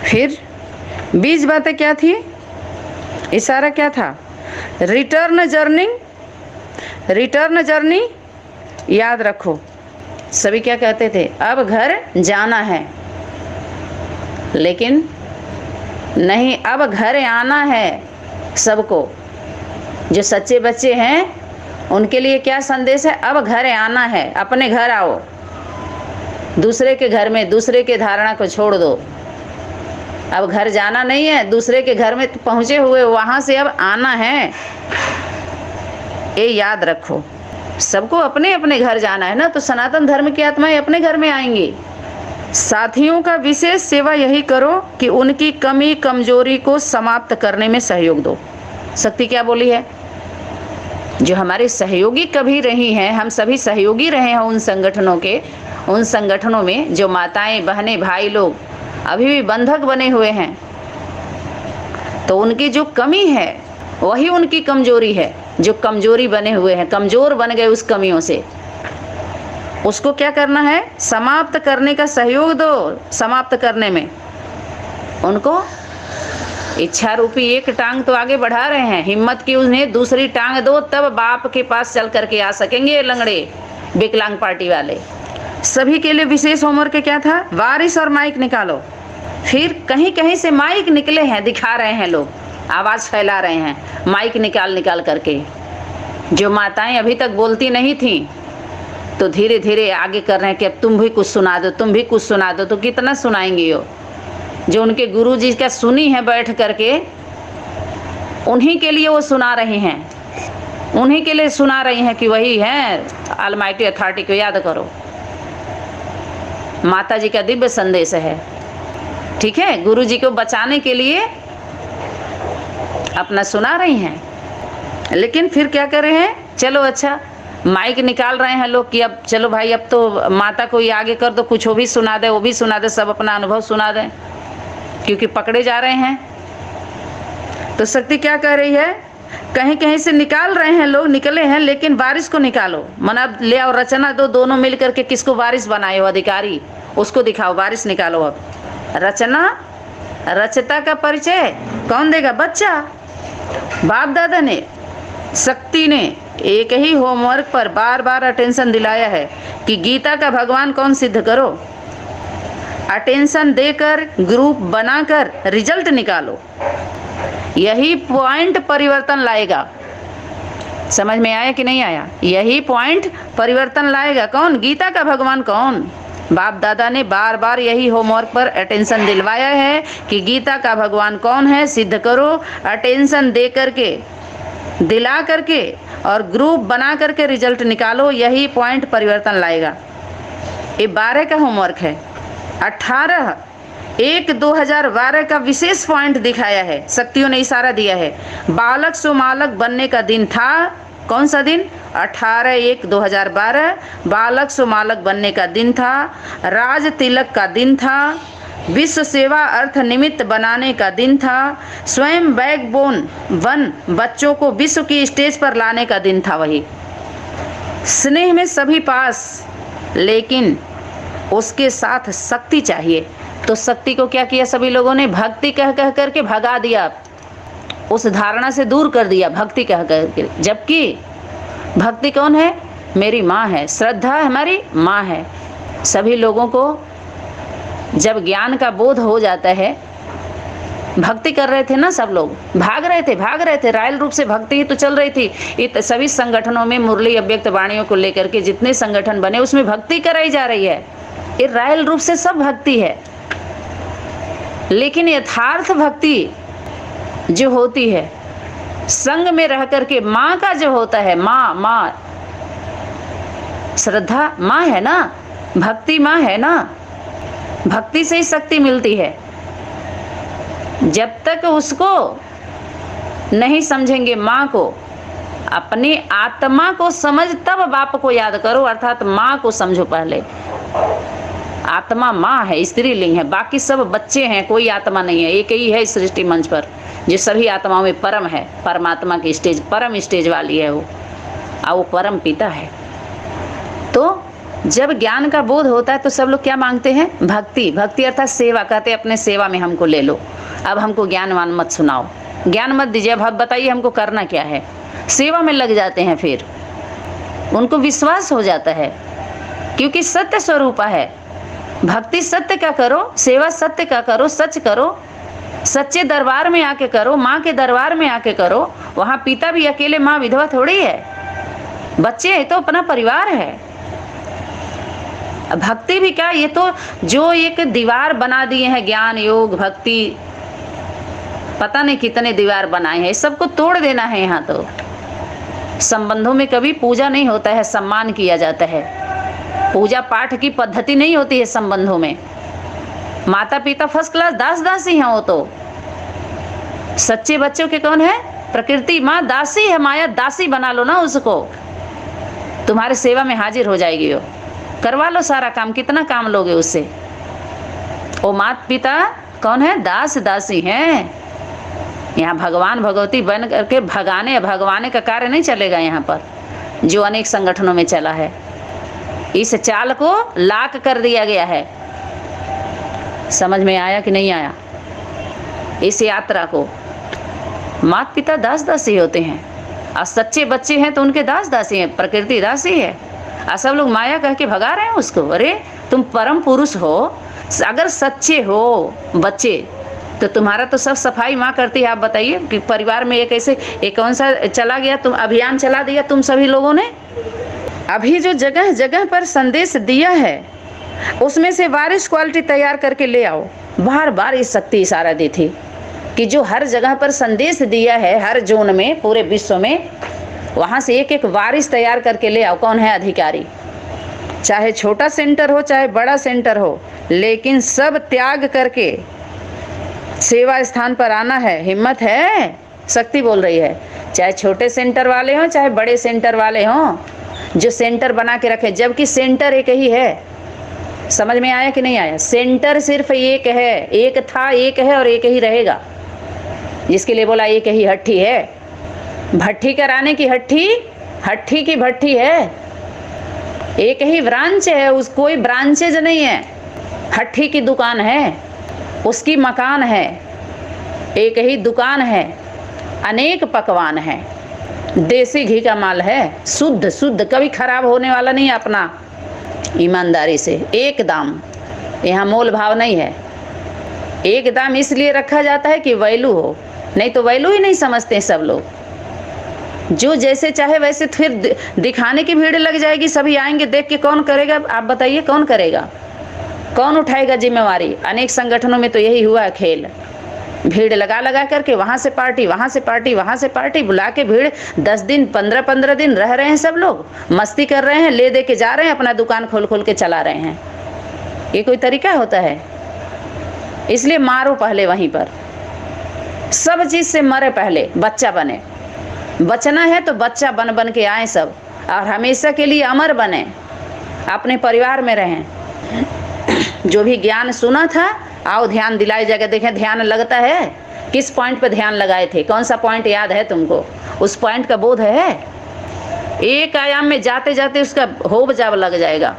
फिर 20 बातें क्या थी, इशारा क्या था, रिटर्न जर्नी याद रखो। सभी क्या कहते थे, अब घर जाना है, लेकिन नहीं, अब घर आना है। सबको, जो सच्चे बच्चे हैं उनके लिए क्या संदेश है, अब घर आना है, अपने घर आओ, दूसरे के घर में, दूसरे के धारणा को छोड़ दो। अब घर जाना नहीं है, दूसरे के घर में पहुंचे हुए वहां से अब आना है, ये याद रखो। सबको अपने अपने घर जाना है ना, तो सनातन धर्म की आत्माएं अपने घर में आएंगी। साथियों का विशेष सेवा यही करो कि उनकी कमी कमजोरी को समाप्त करने में सहयोग दो। शक्ति क्या बोली है, जो हमारे सहयोगी कभी रही हैं, हम सभी सहयोगी रहे हैं उन संगठनों में जो माताएं बहनें भाई लोग अभी भी बंधक बने हुए हैं, तो उनकी जो कमी है वही उनकी कमजोरी है। जो कमजोरी बने हुए हैं, कमजोर बन गए उस कमियों से, उसको क्या करना है, समाप्त करने का सहयोग दो। समाप्त करने में उनको इच्छा रूपी एक टांग तो आगे बढ़ा रहे हैं, हिम्मत की उन्हें दूसरी टांग दो, तब बाप के पास चल करके आ सकेंगे लंगड़े विकलांग पार्टी वाले। सभी के लिए विशेष होमवर्क क्या था, वारिस और माइक निकालो। फिर कहीं कहीं से माइक निकले हैं, दिखा रहे हैं लोग, आवाज फैला रहे हैं माइक निकाल करके। जो माताएं अभी तक बोलती नहीं थी तो धीरे धीरे आगे कर रहे हैं कि अब तुम भी कुछ सुना दो, तुम भी कुछ सुना दो। तो कितना सुनाएंगे वो, जो उनके गुरु जी का सुनी है बैठ करके, उन्हीं के लिए वो सुना रही हैं, उन्हीं के लिए सुना रही हैं कि वही है ऑलमाइटी अथॉरिटी को याद करो। माता जी का दिव्य संदेश है, ठीक है, गुरु जी को बचाने के लिए अपना सुना रही हैं। लेकिन फिर क्या कर रहे हैं, चलो अच्छा माइक निकाल रहे हैं लोग कि अब चलो भाई, अब तो माता को ये आगे कर दो, कुछ वो भी सुना दे, वो भी सुना दे, सब अपना अनुभव सुना दें, क्योंकि पकड़े जा रहे हैं। तो शक्ति क्या कह रही है, कहीं कहीं से निकाल रहे हैं लोग, निकले हैं, लेकिन वारिस को निकालो। मना ले आओ, रचना दो, दोनों मिल करके किसको वारिस बनाए हो, अधिकारी, उसको दिखाओ, वारिस निकालो। अब रचना, रचता का परिचय कौन देगा, बच्चा। बाप दादा ने, शक्ति ने एक ही होमवर्क पर बार बार अटेंशन दिलाया है कि गीता का भगवान कौन सिद्ध करो। अटेंशन देकर, ग्रुप बनाकर रिजल्ट निकालो, यही पॉइंट परिवर्तन लाएगा। समझ में आया कि नहीं आया, यही पॉइंट परिवर्तन लाएगा। कौन, गीता का भगवान कौन। बाप दादा ने बार बार यही होमवर्क पर अटेंशन दिलवाया है कि गीता का भगवान कौन है, सिद्ध करो। अटेंशन दे करके, दिला करके और ग्रुप बना करके रिजल्ट निकालो, यही पॉइंट परिवर्तन लाएगा। ये 12 का होमवर्क है। 18/1/2012 का विशेष पॉइंट दिखाया है, शक्तियों ने इशारा दिया है। बालक सुमालक बनने का दिन था, कौन सा दिन, 18/1/2012 बालक सुमालक बनने का दिन था, राज तिलक का दिन था, विश्व सेवा अर्थ निमित्त बनाने का दिन था, स्वयं बैकबोन वन बच्चों को विश्व की स्टेज पर लाने का दिन था। वही स्नेह में सभी पास, लेकिन उसके साथ शक्ति चाहिए। तो शक्ति को क्या किया सभी लोगों ने, भक्ति कह करके भगा दिया, उस धारणा से दूर कर दिया, भक्ति कह करके। जबकि भक्ति कौन है, मेरी माँ है, श्रद्धा हमारी माँ है। सभी लोगों को जब ज्ञान का बोध हो जाता है, भक्ति कर रहे थे ना सब लोग, भाग रहे थे, रायल रूप से भक्ति ही तो चल रही थी। सभी संगठनों में मुरली अव्यक्त वाणियों को लेकर के जितने संगठन बने, उसमें भक्ति कराई जा रही है। ये रायल रूप से सब भक्ति है, लेकिन यथार्थ भक्ति जो होती है संग में रह करके, माँ का जो होता है, माँ श्रद्धा माँ है ना, भक्ति माँ है ना, भक्ति से ही शक्ति मिलती है। जब तक उसको नहीं समझेंगे, माँ को, अपनी आत्मा को समझ, तब बाप को याद करो, अर्थात माँ को समझो पहले। आत्मा माँ है, स्त्रीलिंग है, बाकी सब बच्चे हैं, कोई आत्मा नहीं है। एक ही है इस सृष्टि मंच पर जो सभी आत्माओं में परम है, परमात्मा की स्टेज, परम स्टेज वाली है वो, और वो परम पिता है। तो जब ज्ञान का बोध होता है तो सब लोग क्या मांगते हैं? भक्ति। भक्ति अर्थात सेवा। कहते अपने सेवा में हमको ले लो, अब हमको ज्ञानवान मत सुनाओ, ज्ञान मत दीजिए, अब बताइए हमको करना क्या है। सेवा में लग जाते हैं, फिर उनको विश्वास हो जाता है क्योंकि सत्य स्वरूपा है। भक्ति सत्य का करो, सेवा सत्य का करो, सच करो, सच्चे दरबार में आके करो, माँ के दरबार में आके करो। वहाँ पिता भी अकेले, माँ विधवा थोड़ी है, बच्चे है तो अपना परिवार है। भक्ति भी क्या, ये तो जो एक दीवार बना दिए हैं, ज्ञान योग भक्ति, पता नहीं कितने दीवार बनाए हैं, सबको तोड़ देना है। यहाँ तो संबंधों में कभी पूजा नहीं होता है, सम्मान किया जाता है। पूजा पाठ की पद्धति नहीं होती है संबंधों में। माता पिता फर्स्ट क्लास दास दासी हैं, वो तो सच्चे बच्चों के कौन है? प्रकृति माँ दासी है, माया दासी बना लो ना उसको, तुम्हारे सेवा में हाजिर हो जाएगी वो। करवा लो सारा काम, कितना काम लोगे उससे। वो माता पिता कौन है? दास दासी हैं। यहाँ भगवान भगवती बन करके भगवाने का कार्य नहीं चलेगा यहाँ पर, जो अनेक संगठनों में चला है। इस चाल को लाक कर दिया गया है। समझ में आया कि नहीं आया? इस यात्रा को माता पिता दास दासी होते हैं, और सच्चे बच्चे हैं तो उनके दास दासी हैं, प्रकृति दासी है। और सब लोग माया कह के भगा रहे हैं उसको। अरे तुम परम पुरुष हो, अगर सच्चे हो बच्चे तो तुम्हारा तो सब सफाई माँ करती है। आप बताइए कि परिवार में एक कौन सा चला गया, तुम अभियान चला दिया तुम सभी लोगों ने। अभी जो जगह जगह पर संदेश दिया है उसमें से वारिस क्वालिटी तैयार करके ले आओ। बार बार इस शक्ति इशारा दी थी कि जो हर जगह पर संदेश दिया है, हर जोन में, पूरे विश्व में, वहाँ से एक एक वारिस तैयार करके ले आओ। कौन है अधिकारी? चाहे छोटा सेंटर हो चाहे बड़ा सेंटर हो, लेकिन सब त्याग करके सेवा स्थान पर आना है। हिम्मत है? शक्ति बोल रही है। चाहे छोटे सेंटर वाले हों चाहे बड़े सेंटर वाले हों, जो सेंटर बना के रखे, जबकि सेंटर एक ही है। समझ में आया कि नहीं आया? सेंटर सिर्फ एक है, एक था, एक है और एक ही रहेगा। जिसके लिए बोला एक ही हट्टी है, भट्टी कराने की हट्टी, हट्टी की भट्टी है। एक ही ब्रांच है, उस कोई ब्रांचेज नहीं है। हट्टी की दुकान है, उसकी मकान है, एक ही दुकान है, अनेक पकवान है, देसी घी का माल है, शुद्ध शुद्ध, कभी खराब होने वाला नहीं। अपना ईमानदारी से एक दाम, यहाँ मोल भाव नहीं है। एक दाम इसलिए रखा जाता है कि वैल्यू हो, नहीं तो वैल्यू ही नहीं समझते सब लोग। जो जैसे चाहे वैसे, फिर दिखाने की भीड़ लग जाएगी, सभी आएंगे देख के, कौन करेगा? आप बताइए कौन करेगा, कौन उठाएगा जिम्मेवारी? अनेक संगठनों में तो यही हुआ है खेल। भीड़ लगा लगा करके वहाँ से पार्टी, वहाँ से पार्टी, वहाँ से पार्टी, बुला के भीड़ 10 दिन 15-15 दिन रह रहे हैं, सब लोग मस्ती कर रहे हैं, ले दे के जा रहे हैं, अपना दुकान खोल खोल के चला रहे हैं। ये कोई तरीका होता है? इसलिए मारो पहले वहीं पर, सब चीज़ से मरे पहले, बच्चा बने। बचना है तो बच्चा बन बन के आए सब, और हमेशा के लिए अमर बने, अपने परिवार में रहें। जो भी ज्ञान सुना था, आओ ध्यान दिलाई जगह देखें, ध्यान लगता है? किस पॉइंट पे ध्यान लगाए थे? कौन सा पॉइंट याद है तुमको? उस पॉइंट का बोध है? एक आयाम में जाते जाते उसका होब जाब लग जाएगा।